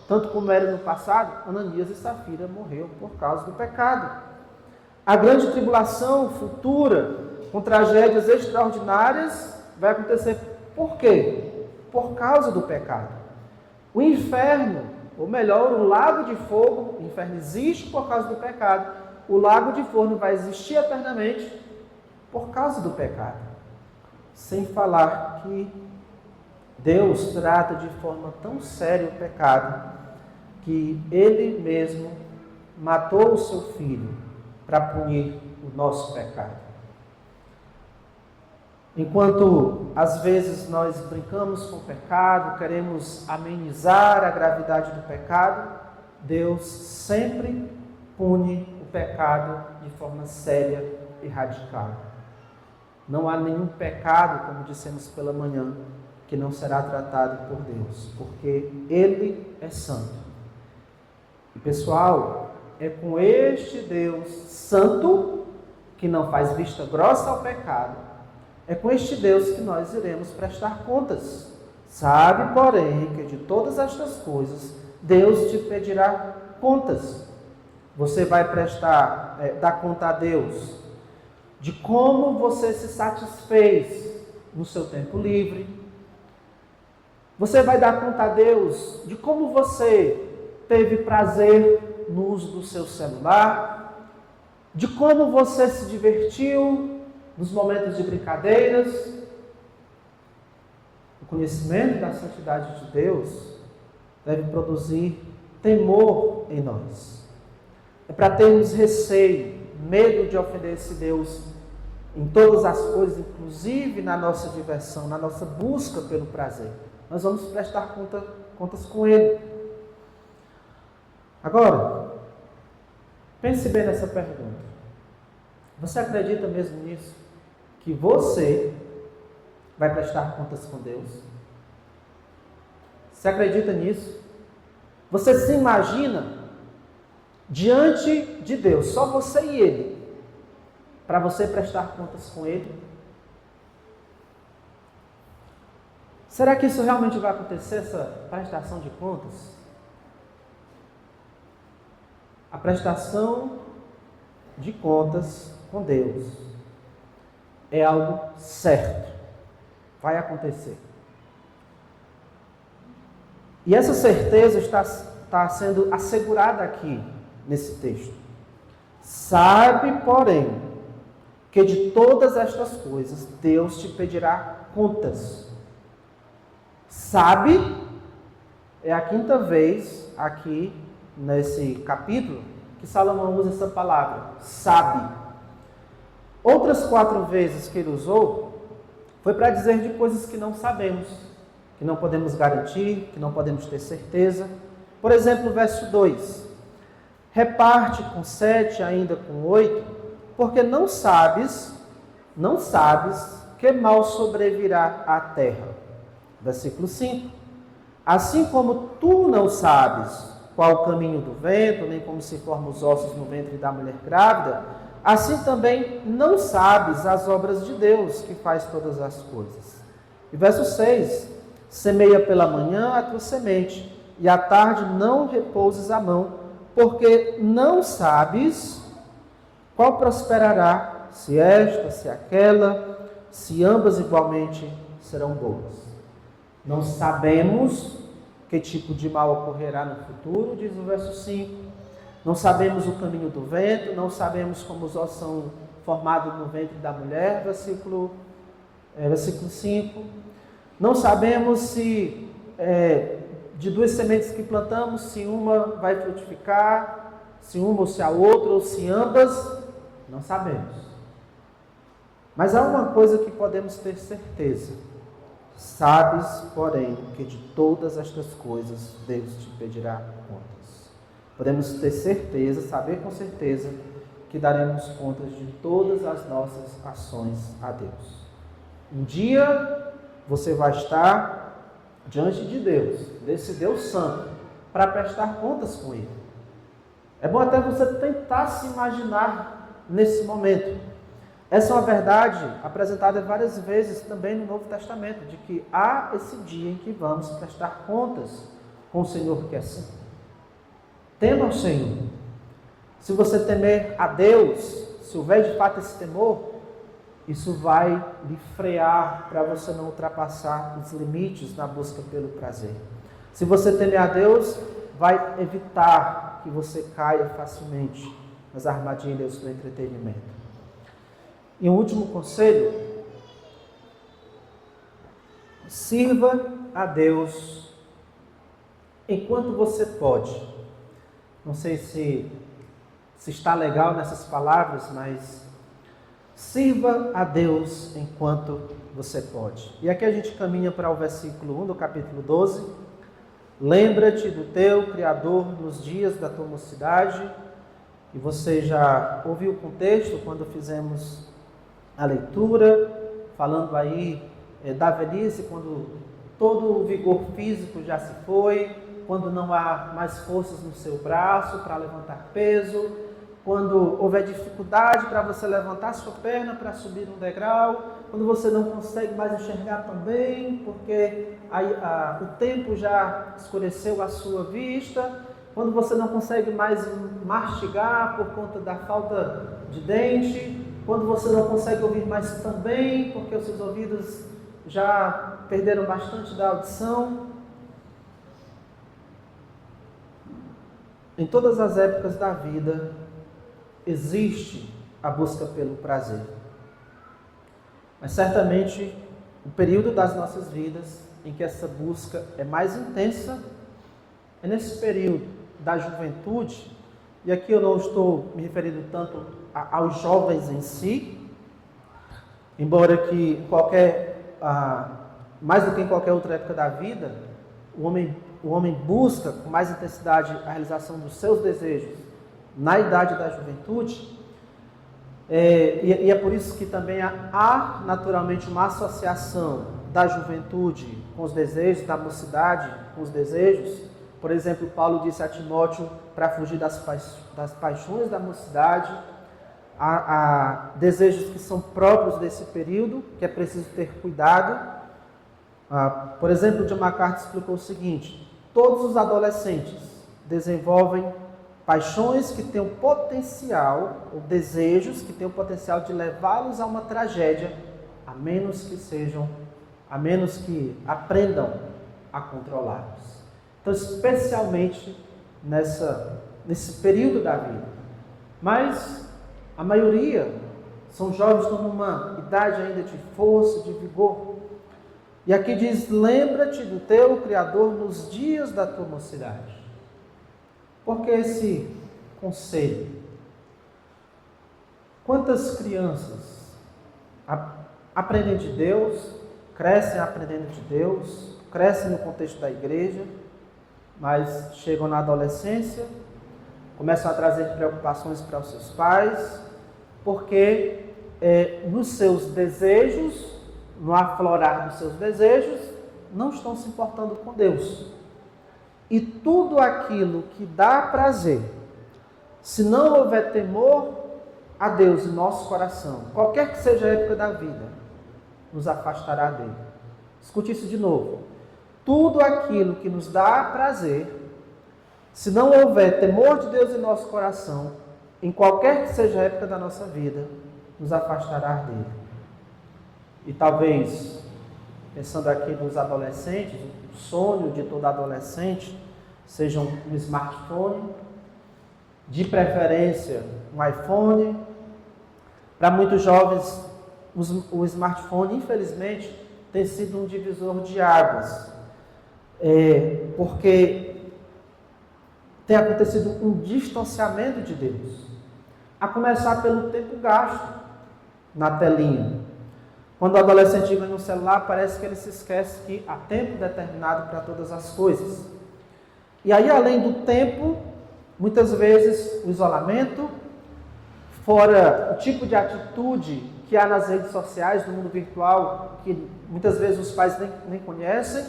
tanto como era no passado, Ananias e Safira morreram por causa do pecado. A grande tribulação futura, com tragédias extraordinárias, vai acontecer por quê? Por causa do pecado. O inferno, ou melhor, o lago de fogo, o inferno existe por causa do pecado, o lago de fogo vai existir eternamente por causa do pecado. Sem falar que Deus trata de forma tão séria o pecado, que Ele mesmo matou o seu Filho para punir o nosso pecado. Enquanto às vezes nós brincamos com o pecado, queremos amenizar a gravidade do pecado, Deus sempre pune o pecado de forma séria e radical. Não há nenhum pecado, como dissemos pela manhã, que não será tratado por Deus, porque Ele é santo. E pessoal, é com este Deus santo, que não faz vista grossa ao pecado, é com este Deus que nós iremos prestar contas. Sabe, porém, que de todas estas coisas, Deus te pedirá contas. Você vai dar conta a Deus de como você se satisfez no seu tempo livre. Você vai dar conta a Deus de como você teve prazer no uso do seu celular, de como você se divertiu nos momentos de brincadeiras. O conhecimento da santidade de Deus deve produzir temor em nós. É para termos receio, medo de ofender esse Deus em todas as coisas, inclusive na nossa diversão, na nossa busca pelo prazer. Nós vamos prestar contas com Ele. Agora, pense bem nessa pergunta. Você acredita mesmo nisso? Que você vai prestar contas com Deus? Você acredita nisso? Você se imagina diante de Deus, só você e Ele, para você prestar contas com Ele? Será que isso realmente vai acontecer, essa prestação de contas? A prestação de contas com Deus é algo certo, vai acontecer. E essa certeza está sendo assegurada aqui nesse texto. Sabe, porém, que de todas estas coisas Deus te pedirá contas. Sabe é a quinta vez aqui nesse capítulo que Salomão usa essa palavra, sabe. Outras 4 vezes que ele usou foi para dizer de coisas que não sabemos, que não podemos garantir, que não podemos ter certeza. Por exemplo, o verso 2: reparte com 7, ainda com 8, porque não sabes que mal sobrevirá à terra. Versículo 5: assim como tu não sabes qual o caminho do vento, nem como se formam os ossos no ventre da mulher grávida, assim também não sabes as obras de Deus, que faz todas as coisas. E verso 6: semeia pela manhã a tua semente, e à tarde não repouses a mão, porque não sabes qual prosperará, se esta, se aquela, se ambas igualmente serão boas. Não sabemos que tipo de mal ocorrerá no futuro, diz o verso 5. Não sabemos o caminho do vento, não sabemos como os ossos são formados no ventre da mulher, versículo 5. Não sabemos se de 2 sementes que plantamos, se uma vai frutificar, se uma ou se a outra, ou se ambas, não sabemos. Mas há uma coisa que podemos ter certeza. Sabes, porém, que de todas estas coisas Deus te pedirá contas. Podemos ter certeza, saber com certeza, que daremos contas de todas as nossas ações a Deus. Um dia você vai estar diante de Deus, desse Deus Santo, para prestar contas com Ele. É bom até você tentar se imaginar nesse momento. Essa é uma verdade apresentada várias vezes também no Novo Testamento, de que há esse dia em que vamos prestar contas com o Senhor que é santo. Tema o Senhor. Se você temer a Deus, se houver de fato esse temor, isso vai lhe frear para você não ultrapassar os limites na busca pelo prazer. Se você temer a Deus, vai evitar que você caia facilmente nas armadilhas do entretenimento. E um último conselho: sirva a Deus enquanto você pode. Não sei se está legal nessas palavras, mas sirva a Deus enquanto você pode. E aqui a gente caminha para o versículo 1 do capítulo 12. Lembra-te do teu Criador nos dias da tua mocidade. E você já ouviu o contexto quando fizemos a leitura, falando aí da velhice, quando todo o vigor físico já se foi, quando não há mais forças no seu braço para levantar peso, quando houver dificuldade para você levantar sua perna para subir um degrau, quando você não consegue mais enxergar também, porque o tempo já escureceu a sua vista, quando você não consegue mais mastigar por conta da falta de dente, quando você não consegue ouvir mais também, porque os seus ouvidos já perderam bastante da audição. Em todas as épocas da vida existe a busca pelo prazer. Mas certamente o período das nossas vidas em que essa busca é mais intensa é nesse período da juventude, e aqui eu não estou me referindo tanto aos jovens em si, embora que mais do que em qualquer outra época da vida, o homem busca com mais intensidade a realização dos seus desejos na idade da juventude, e é por isso que também há naturalmente uma associação da juventude com os desejos, da mocidade com os desejos. Por exemplo, Paulo disse a Timóteo para fugir das paixões da mocidade, há desejos que são próprios desse período, que é preciso ter cuidado. Por exemplo, John MacArthur explicou o seguinte: todos os adolescentes desenvolvem paixões que têm o potencial, ou desejos que têm o potencial de levá-los a uma tragédia, a menos que aprendam a controlá-los. Então, especialmente nesse período da vida. Mas a maioria são jovens que estão numa idade ainda de força, de vigor. E aqui diz: lembra-te do teu Criador nos dias da tua mocidade. Por que esse conselho? Quantas crianças aprendem de Deus, crescem aprendendo de Deus, crescem no contexto da igreja, mas chegam na adolescência, começam a trazer preocupações para os seus pais, porque nos seus desejos, no aflorar dos seus desejos, não estão se importando com Deus. E tudo aquilo que dá prazer, se não houver temor a Deus em nosso coração, qualquer que seja a época da vida, nos afastará dele. Escute isso de novo. Tudo aquilo que nos dá prazer, se não houver temor de Deus em nosso coração, em qualquer que seja a época da nossa vida, nos afastará dele. E talvez, pensando aqui nos adolescentes, o sonho de todo adolescente seja um smartphone, de preferência um iPhone. Para muitos jovens, o smartphone, infelizmente, tem sido um divisor de águas, porque tem acontecido um distanciamento de Deus, a começar pelo tempo gasto na telinha. Quando o adolescente ganha um celular, parece que ele se esquece que há tempo determinado para todas as coisas. E aí, além do tempo, muitas vezes o isolamento, fora o tipo de atitude que há nas redes sociais, no mundo virtual, que muitas vezes os pais nem conhecem,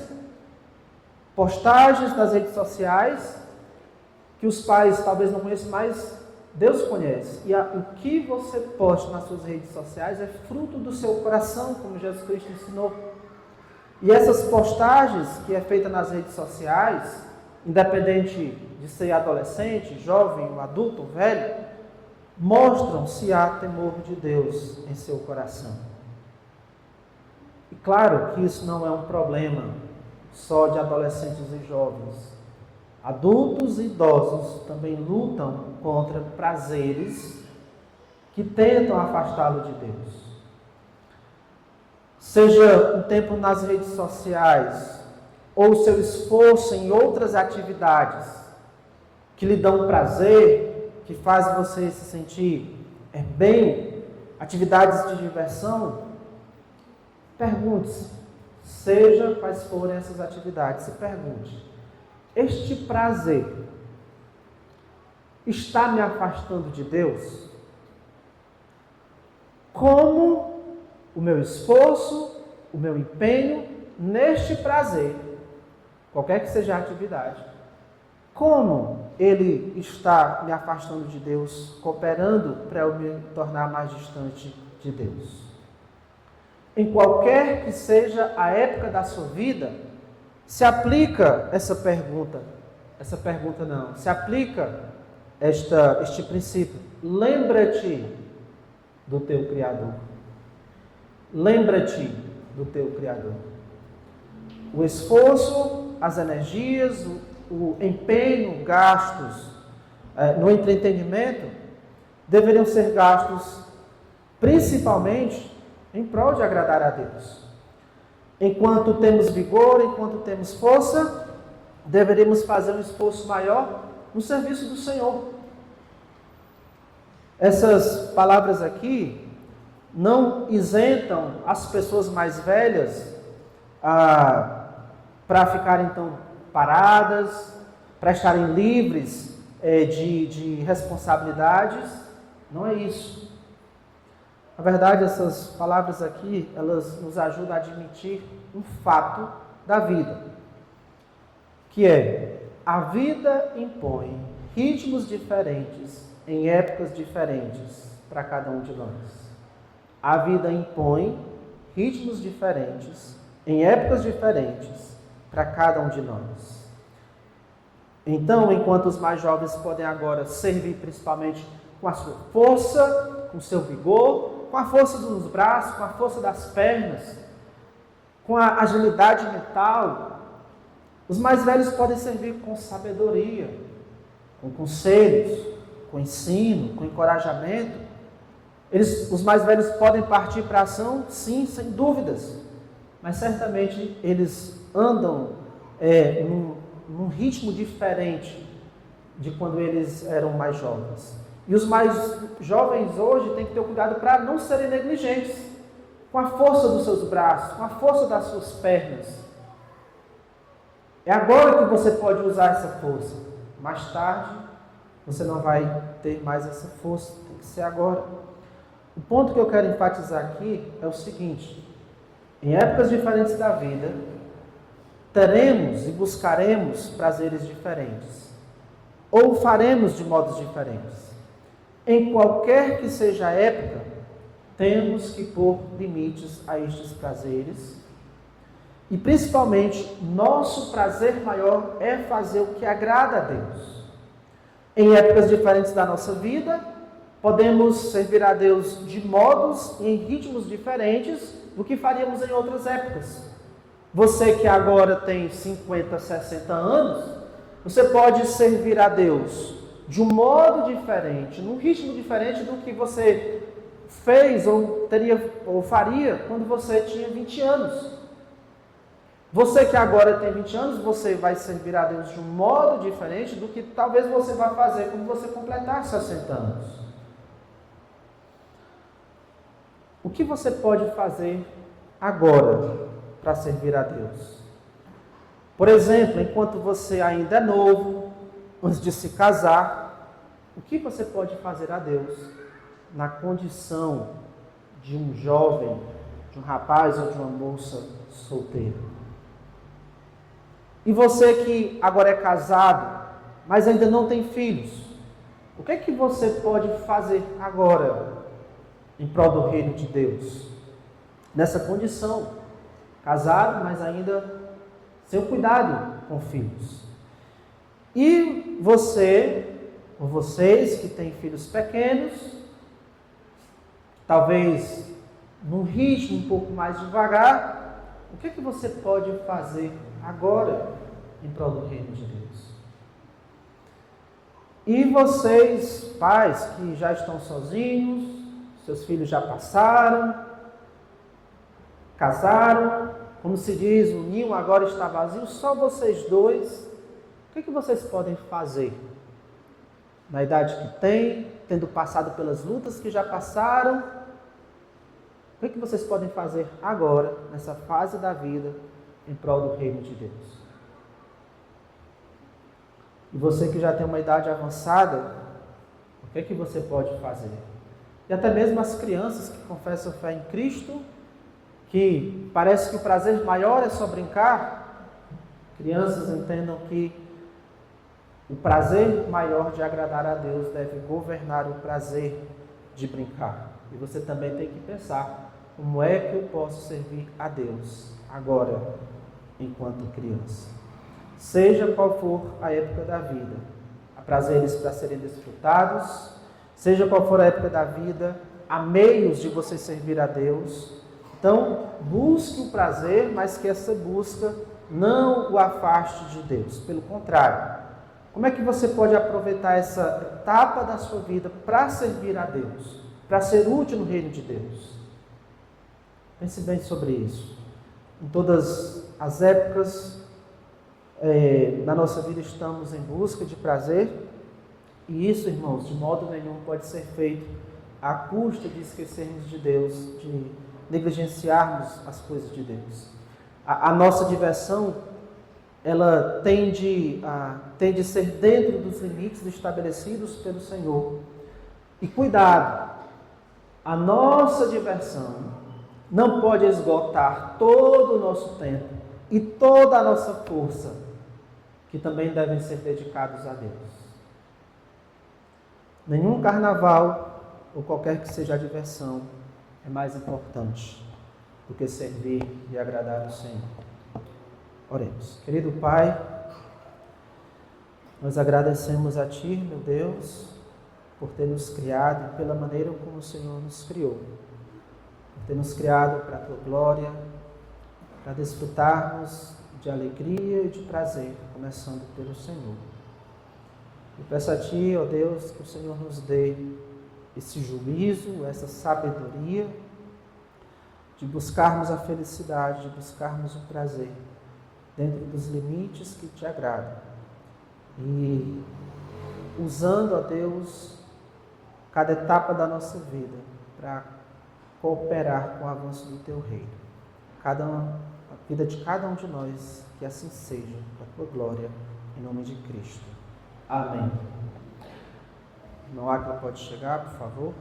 postagens nas redes sociais, que os pais talvez não conheçam, mas Deus conhece. E o que você posta nas suas redes sociais é fruto do seu coração, como Jesus Cristo ensinou. E essas postagens que é feita nas redes sociais, independente de ser adolescente, jovem, adulto, velho, mostram se há temor de Deus em seu coração. E claro que isso não é um problema só de adolescentes e jovens. Adultos e idosos também lutam contra prazeres que tentam afastá-lo de Deus. Seja um tempo nas redes sociais, ou seu esforço em outras atividades que lhe dão prazer, que fazem você se sentir bem, atividades de diversão, pergunte-se, seja quais forem essas atividades, se pergunte: este prazer está me afastando de Deus? Como o meu esforço, o meu empenho neste prazer, qualquer que seja a atividade, como ele está me afastando de Deus, cooperando para eu me tornar mais distante de Deus? Em qualquer que seja a época da sua vida, se aplica essa pergunta. Se aplica este princípio. Lembra-te do teu Criador. Lembra-te do teu Criador. O esforço, as energias, o empenho, gastos no entretenimento, deveriam ser gastos principalmente em prol de agradar a Deus. Enquanto temos vigor, enquanto temos força, deveríamos fazer um esforço maior no serviço do Senhor. Essas palavras aqui não isentam as pessoas mais velhas para ficarem então paradas, para estarem livres de responsabilidades. Não é isso. Na verdade, essas palavras aqui, elas nos ajudam a admitir um fato da vida, que é: a vida impõe ritmos diferentes em épocas diferentes para cada um de nós. A vida impõe ritmos diferentes em épocas diferentes para cada um de nós. Então, enquanto os mais jovens podem agora servir principalmente com a sua força, com o seu vigor, com a força dos braços, com a força das pernas, com a agilidade mental, os mais velhos podem servir com sabedoria, com conselhos, com ensino, com encorajamento. Os mais velhos podem partir para a ação, sim, sem dúvidas, mas certamente eles andam num ritmo diferente de quando eles eram mais jovens. E os mais jovens hoje têm que ter cuidado para não serem negligentes com a força dos seus braços, com a força das suas pernas. É agora que você pode usar essa força. Mais tarde, você não vai ter mais essa força. Tem que ser agora. O ponto que eu quero enfatizar aqui é o seguinte: em épocas diferentes da vida, teremos e buscaremos prazeres diferentes, ou faremos de modos diferentes. Em qualquer que seja a época, temos que pôr limites a estes prazeres. E principalmente, nosso prazer maior é fazer o que agrada a Deus. Em épocas diferentes da nossa vida, podemos servir a Deus de modos e em ritmos diferentes do que faríamos em outras épocas. Você que agora tem 50, 60 anos, você pode servir a Deus de um modo diferente, num ritmo diferente do que você fez ou faria quando você tinha 20 anos. Você que agora tem 20 anos, você vai servir a Deus de um modo diferente do que talvez você vá fazer quando você completar 60 anos. O que você pode fazer agora para servir a Deus? Por exemplo, enquanto você ainda é novo, antes de se casar, o que você pode fazer a Deus na condição de um jovem, de um rapaz ou de uma moça solteira? E você que agora é casado, mas ainda não tem filhos, o que é que você pode fazer agora em prol do reino de Deus? Nessa condição, casado, mas ainda sem o cuidado com filhos. E você, ou vocês que têm filhos pequenos, talvez num ritmo um pouco mais devagar, o que é que você pode fazer agora em prol do reino de Deus? E vocês, pais que já estão sozinhos, seus filhos já passaram, casaram, como se diz, o ninho agora está vazio, só vocês dois. O que vocês podem fazer na idade que têm, tendo passado pelas lutas que já passaram? O que vocês podem fazer agora, nessa fase da vida, em prol do reino de Deus? E você que já tem uma idade avançada, o que você pode fazer? E até mesmo as crianças que confessam fé em Cristo, que parece que o prazer maior é só brincar. Crianças entendam que o prazer maior de agradar a Deus deve governar o prazer de brincar. E você também tem que pensar: como é que eu posso servir a Deus agora, enquanto criança? Seja qual for a época da vida, há prazeres para serem desfrutados. Seja qual for a época da vida, há meios de você servir a Deus. Então, busque o prazer, mas que essa busca não o afaste de Deus. Pelo contrário, Como é que você pode aproveitar essa etapa da sua vida para servir a Deus, para ser útil no reino de Deus? Pense bem sobre isso. Em todas as épocas na nossa vida estamos em busca de prazer, e isso, irmãos, de modo nenhum pode ser feito à custa de esquecermos de Deus, de negligenciarmos as coisas de Deus. A nossa diversão, ela tende a ser dentro dos limites estabelecidos pelo Senhor. E cuidado, a nossa diversão não pode esgotar todo o nosso tempo e toda a nossa força, que também devem ser dedicados a Deus. Nenhum carnaval, ou qualquer que seja a diversão, é mais importante do que servir e agradar o Senhor. Oremos. Querido Pai, nós agradecemos a Ti, meu Deus, por ter nos criado e pela maneira como o Senhor nos criou. Por ter nos criado para a Tua glória, para desfrutarmos de alegria e de prazer, começando pelo Senhor. Eu peço a Ti, ó Deus, que o Senhor nos dê esse juízo, essa sabedoria, de buscarmos a felicidade, de buscarmos o prazer, dentro dos limites que Te agradam. E usando, ó Deus, cada etapa da nossa vida para cooperar com o avanço do Teu reino. A vida de cada um de nós, que assim seja, para a Tua glória, em nome de Cristo. Amém. Irmão Áquila pode chegar, por favor.